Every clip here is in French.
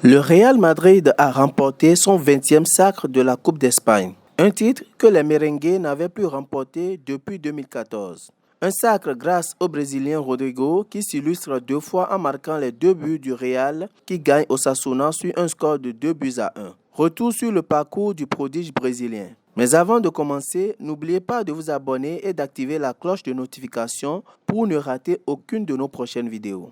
Le Real Madrid a remporté son 20e sacre de la Coupe d'Espagne, un titre que les merengues n'avaient plus remporté depuis 2014. Un sacre grâce au Brésilien Rodrigo qui s'illustre 2 fois en marquant les 2 buts du Real qui gagne Osasuna sur un score de 2-1. Retour sur le parcours du prodige brésilien. Mais avant de commencer, n'oubliez pas de vous abonner et d'activer la cloche de notification pour ne rater aucune de nos prochaines vidéos.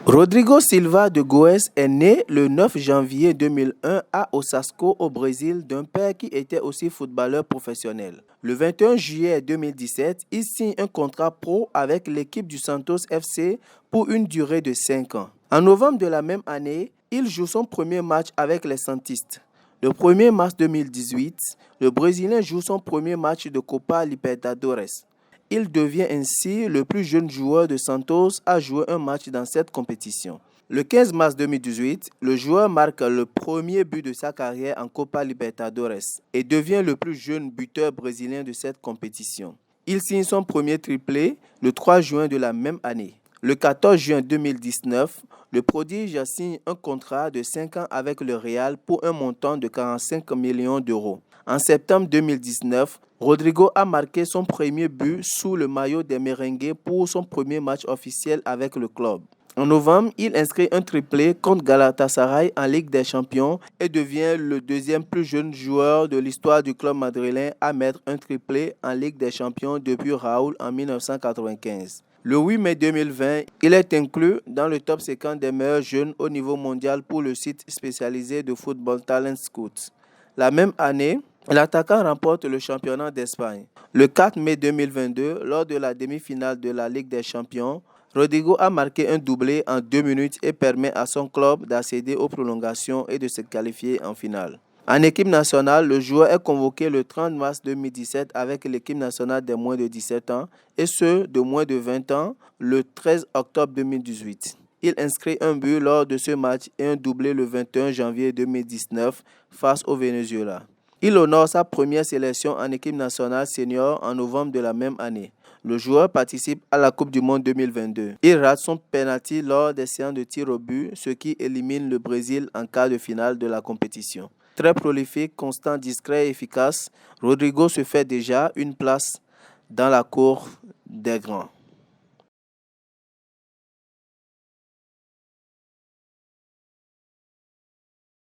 Rodrigo Silva de Goes est né le 9 janvier 2001 à Osasco au Brésil d'un père qui était aussi footballeur professionnel. Le 21 juillet 2017, il signe un contrat pro avec l'équipe du Santos FC pour une durée de 5 ans. En novembre de la même année, il joue son premier match avec les Santistes. Le 1er mars 2018, le Brésilien joue son premier match de Copa Libertadores. Il devient ainsi le plus jeune joueur de Santos à jouer un match dans cette compétition. Le 15 mars 2018, le joueur marque le premier but de sa carrière en Copa Libertadores et devient le plus jeune buteur brésilien de cette compétition. Il signe son premier triplé le 3 juin de la même année. Le 14 juin 2019, le prodige signe un contrat de 5 ans avec le Real pour un montant de 45 millions d'euros. En septembre 2019, Rodrigo a marqué son premier but sous le maillot des merengues pour son premier match officiel avec le club. En novembre, il inscrit un triplé contre Galatasaray en Ligue des Champions et devient le deuxième plus jeune joueur de l'histoire du club madrilène à mettre un triplé en Ligue des Champions depuis Raúl en 1995. Le 8 mai 2020, il est inclus dans le top 50 des meilleurs jeunes au niveau mondial pour le site spécialisé de football Talent Scout. La même année, l'attaquant remporte le championnat d'Espagne. Le 4 mai 2022, lors de la demi-finale de la Ligue des Champions, Rodrigo a marqué un doublé en 2 minutes et permet à son club d'accéder aux prolongations et de se qualifier en finale. En équipe nationale, le joueur est convoqué le 30 mars 2017 avec l'équipe nationale des moins de 17 ans et ceux de moins de 20 ans le 13 octobre 2018. Il inscrit un but lors de ce match et un doublé le 21 janvier 2019 face au Venezuela. Il honore sa première sélection en équipe nationale senior en novembre de la même année. Le joueur participe à la Coupe du Monde 2022. Il rate son penalty lors des séances de tir au but, ce qui élimine le Brésil en quart de finale de la compétition. Très prolifique, constant, discret et efficace, Rodrigo se fait déjà une place dans la cour des grands.